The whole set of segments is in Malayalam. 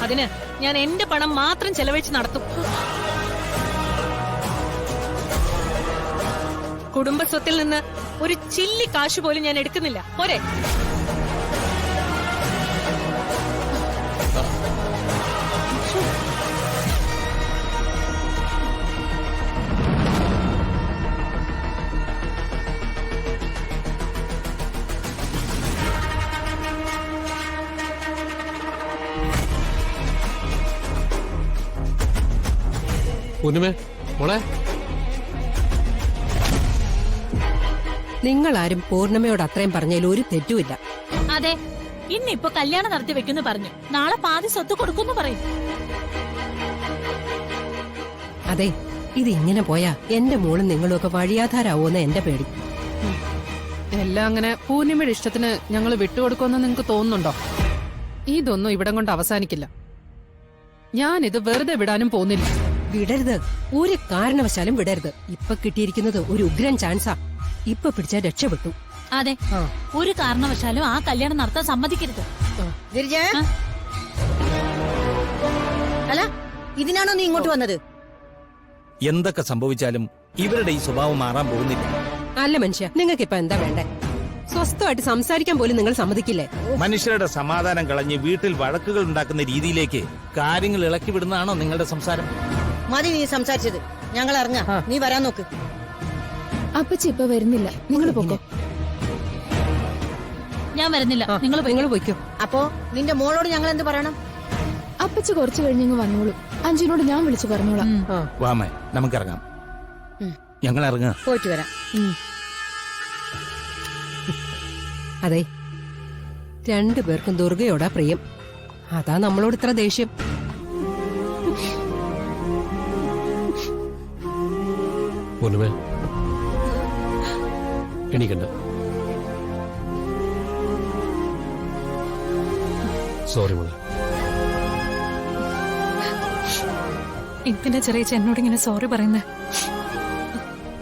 അതിന് ഞാൻ എന്റെ പണം മാത്രം ചെലവഴിച്ച് നടത്തും. കുടുംബസ്വത്തിൽ നിന്ന് ഒരു ചില്ലി കാശ് പോലും ഞാൻ എടുക്കുന്നില്ല. പോരെ? പൂർണിമേ, മോളെ, നിങ്ങളാരും പൂർണിമയോട് അത്രയും പറഞ്ഞതിൽ ഒരു തെറ്റുമില്ല. അതെ, ഇന്നിപ്പോ കല്യാണം നടത്തി വെക്കുന്നു പറഞ്ഞു, നാളെ പാതി സ്വത്ത് കൊടുക്കുന്നു പറയും. അതെ, ഇത് ഇങ്ങനെ പോയാ എന്റെ മോളും നിങ്ങളും ഒക്കെ വഴിയാധാരാവോന്ന് എന്റെ പേടി. എല്ലാം അങ്ങനെ പൂർണിമയുടെ ഇഷ്ടത്തിന് ഞങ്ങൾ വിട്ടുകൊടുക്കുമെന്ന് നിങ്ങൾക്ക് തോന്നുന്നുണ്ടോ? ഇതൊന്നും ഇവിടം കൊണ്ട് അവസാനിക്കില്ല. ഞാനിത് വെറുതെ വിടാനും പോകുന്നില്ല. വിടരുത്, ഒരു കാരണവശാലും വിടരുത്. ഇപ്പൊ കിട്ടിയിരിക്കുന്നത് ഒരു ഉഗ്രൻ ചാൻസാ. ഇപ്പൊ പിടിച്ചാൽ രക്ഷപ്പെട്ടു. അതെ, ഒരു കാരണവശാലും ആ കല്യാണം നടത്താൻ സമ്മതിക്കരുത്. അല്ല, ഇതിനാണോ നീ ഇങ്ങോട്ട് വന്നത്? എന്തൊക്കെ സംഭവിച്ചാലും ഇവരുടെ ഈ സ്വഭാവം മാറാൻ പോകുന്നില്ല. അല്ല മനുഷ്യ, നിങ്ങൾക്ക് ഇപ്പൊ എന്താ വേണ്ടേ? സ്വസ്ഥമായിട്ട് സംസാരിക്കാൻ പോലും നിങ്ങൾ സമ്മതിക്കില്ലേ? മനുഷ്യരുടെ സമാധാനം കളഞ്ഞ് വീട്ടിൽ വഴക്കുകൾ ഉണ്ടാക്കുന്ന രീതിയിലേക്ക് കാര്യങ്ങൾ ഇളക്കി വിടുന്നതാണോ നിങ്ങളുടെ സംസാരം? മതി നീ സംസാരിച്ചത്, ഞങ്ങൾ അറിഞ്ഞ. നീ വരാൻ നോക്ക്. അപ്പച്ചി ഇപ്പൊ വരുന്നില്ല, നിങ്ങൾ പോക്കോ. ഞാൻ വരുന്നില്ല, നിങ്ങൾ പോയിക്കോ. അപ്പോ നിന്റെ മോളോട് ഞങ്ങൾ എന്ത് പറയണം? അപ്പച്ചി കുറച്ചു കഴിഞ്ഞങ്ങ് വന്നോളൂ. അഞ്ജുനോട് ഞാൻ വിളിച്ചു പറഞ്ഞോളാം. വാമേ, നമുക്കിറങ്ങാം. ഞങ്ങൾ ഇറങ്ങാം. പോയിട്ട് വരാം. അതെ, രണ്ടുപേർക്കും ദുർഗയോടാ പ്രിയം. അതാ നമ്മളോട് ഇത്ര ദേഷ്യം. പൂർണിമേ, എണീക്കണ്ട. സോറി മോളെ. എന്തിനാ ചെറിയ എന്നോട് ഇങ്ങനെ സോറി പറയുന്നേ?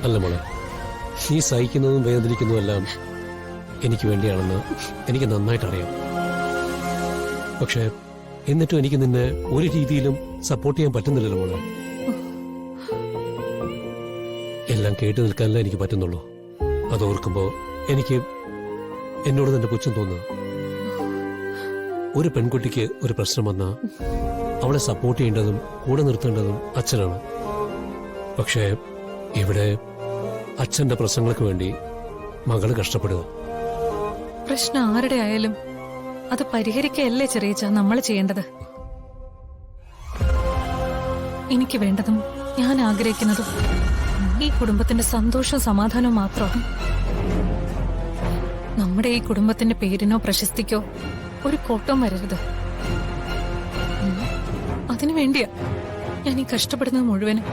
അല്ല മോളെ, നീ സഹിക്കുന്നതും വേദനിക്കുന്നതും എല്ലാം എനിക്ക് വേണ്ടിയാണെന്ന് എനിക്ക് നന്നായിട്ട് അറിയാം. പക്ഷെ എന്നിട്ടും എനിക്ക് നിന്നെ ഒരു രീതിയിലും സപ്പോർട്ട് ചെയ്യാൻ പറ്റുന്നില്ലല്ലോ മോളെ. എല്ലാം കേട്ടു നിൽക്കാനല്ലേ എനിക്ക് പറ്റുന്നുള്ളൂ. അതോർക്കുമ്പോ എനിക്ക് എന്നോട് തന്നെ പുച്ഛം തോന്നുക. ഒരു പെൺകുട്ടിക്ക് ഒരു പ്രശ്നം വന്നാ അവളെ സപ്പോർട്ട് ചെയ്യേണ്ടതും കൂടെ നിർത്തേണ്ടതും അച്ഛനാണ്. പക്ഷേ ഇവിടെ അച്ഛന്റെ പ്രശ്നങ്ങൾക്ക് വേണ്ടി മകള് കഷ്ടപ്പെടുക. പ്രശ്നം ആരുടെ ആയാലും അത് പരിഹരിക്കല്ലേ ചെറിയ നമ്മൾ ചെയ്യേണ്ടത്. എനിക്ക് വേണ്ടതും ഞാൻ ആഗ്രഹിക്കുന്നതും ഈ കുടുംബത്തിന്റെ സന്തോഷവും സമാധാനവും മാത്രമാണ്. നമ്മുടെ ഈ കുടുംബത്തിന്റെ പേരിനോ പ്രശസ്തിക്കോ ഒരു കോട്ടം വരരുത്. അതിനു വേണ്ടിയാ ഞാൻ ഈ കഷ്ടപ്പെടുന്നത് മുഴുവനും.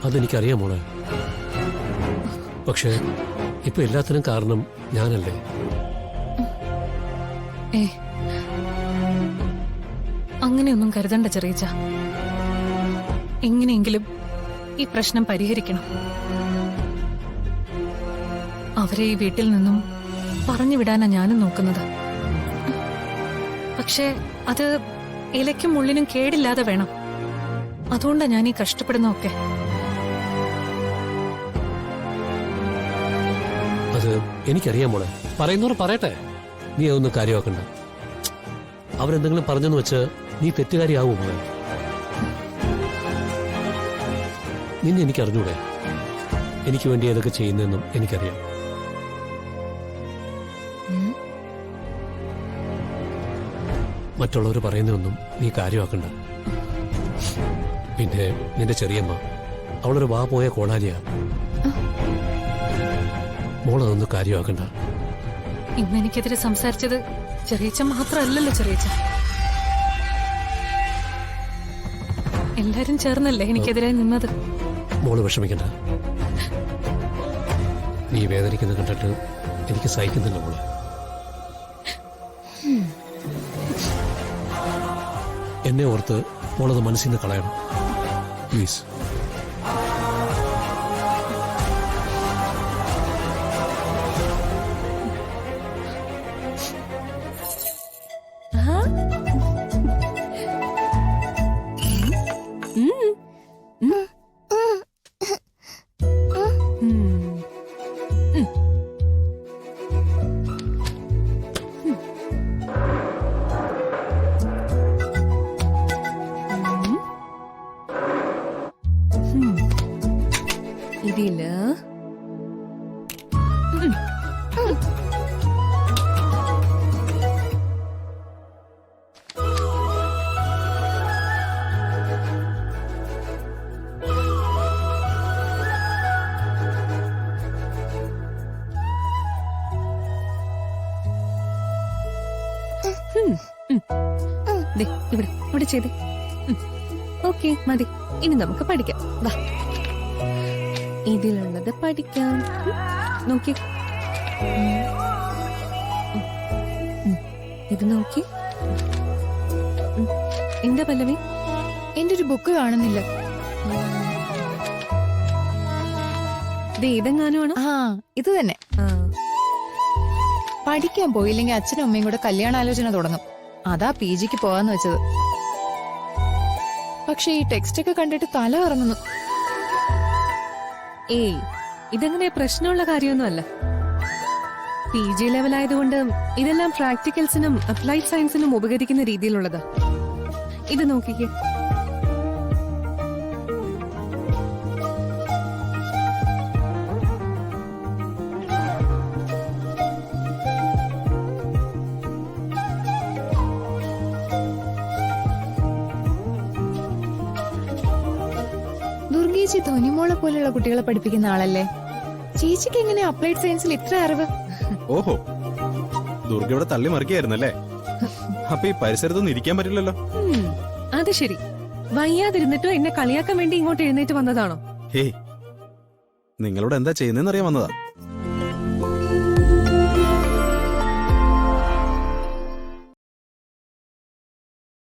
അതെനിക്കറിയാം മോളെ. പക്ഷെ ഇപ്പൊ എല്ലാത്തിനും കാരണം ഞാനല്ലേ? അങ്ങനെയൊന്നും കരുതണ്ട ചെറിയ. എങ്ങനെയെങ്കിലും ഈ പ്രശ്നം പരിഹരിക്കണം. അവരെ ഈ വീട്ടിൽ നിന്നും പറഞ്ഞു വിടാനാ ഞാനും നോക്കുന്നത്. പക്ഷെ അത് ഇലയ്ക്കും മുള്ളിനും കേടില്ലാതെ വേണം. അതുകൊണ്ടാ ഞാൻ ഈ കഷ്ടപ്പെടുന്നൊക്കെ. അത് എനിക്കറിയാം മോളെ. പറയുന്നവർ പറയട്ടെ, നീ അതൊന്നും കാര്യമാക്കണ്ട. അവരെന്തെങ്കിലും പറഞ്ഞെന്ന് വെച്ച് നീ തെറ്റുകാരിയാവൂ മോളെ. നിന്നെ എനിക്ക് അറിഞ്ഞൂടെ? എനിക്ക് വേണ്ടി ഏതൊക്കെ ചെയ്യുന്നതെന്നും എനിക്കറിയാം. മറ്റുള്ളവർ പറയുന്നതൊന്നും നീ കാര്യമാക്കണ്ട. പിന്നെ നിന്റെ ചെറിയമ്മ, അവളൊരു വാ പോയ കോടാലിയാ. മോളതൊന്നും കാര്യമാക്കണ്ട. ഇന്ന് എനിക്കെതിരെ സംസാരിച്ചത് ചെറിയച്ഛൻ മാത്രമല്ലല്ലോ ചെറിയച്ഛ. എല്ലാരും ചേർന്നല്ലേ എനിക്കെതിരായി നിന്നത്. മോള് വിഷമിക്കണ്ട. നീ വേദനിക്കുന്നത് കണ്ടിട്ട് എനിക്ക് സഹിക്കുന്നില്ല മോള്. എന്നെ ഓർത്ത് മോളത് മനസ്സിൽ നിന്ന് കളയണം പ്ലീസ്. ദേ ഇവിടെ ഇവിടെ ചെയ്ത്. ഓക്കെ മതി. ഇനി നമുക്ക് പഠിക്കാം. വാ, ഇതിലുള്ളത് പഠിക്കാം. നോക്കി, ഇത് നോക്കി. എന്താ പല്ലവി? എന്റെ ഒരു ബുക്ക് കാണുന്നില്ല. ഇതെങ്ങാനുമാണ്. ആ ഇത് തന്നെ. പഠിക്കാൻ പോയില്ലെങ്കിൽ അച്ഛനും അമ്മയും കൂടെ കല്യാണാലോചന തുടങ്ങും. അതാ PGക്ക് പോവാന്ന് വെച്ചത്. പക്ഷെ ഈ ടെക്സ്റ്റ് ഒക്കെ കണ്ടിട്ട് തല കറങ്ങുന്നു. ഏയ്, ഇതങ്ങനെ പ്രശ്നമുള്ള കാര്യമൊന്നുമല്ല. PG ലെവലായതുകൊണ്ട് ഇതെല്ലാം പ്രാക്ടിക്കൽസിനും അപ്ലൈഡ് സയൻസിനും ഉപകരിക്കുന്ന രീതിയിലുള്ളതാ. ഇത് നോക്കിക്കേ. ദുർഗേച്ചി ധോനിമോളെ പോലുള്ള കുട്ടികളെ പഠിപ്പിക്കുന്ന ആളല്ലേ? ചേച്ചിക്ക് എങ്ങനെ അപ്ലൈഡ് സയൻസിൽ ഇത്ര അറിവ്? ഓഹോ, ദുർഗ ഇവിടെ തള്ളി മറിക്കായിരുന്നല്ലേ? അപ്പൊ ഈ പരിസരത്തൊന്നും ഇരിക്കാൻ പറ്റില്ലല്ലോ. അത് ശരി. വയ്യാതിരുന്നിട്ടോ എന്നെ കളിയാക്കാൻ വേണ്ടി ഇങ്ങോട്ട് എഴുന്നേറ്റ് വന്നതാണോ? ഹേയ്, നിങ്ങളോട് എന്താ ചെയ്യുന്നതെന്ന് അറിയാൻ വന്നതാ.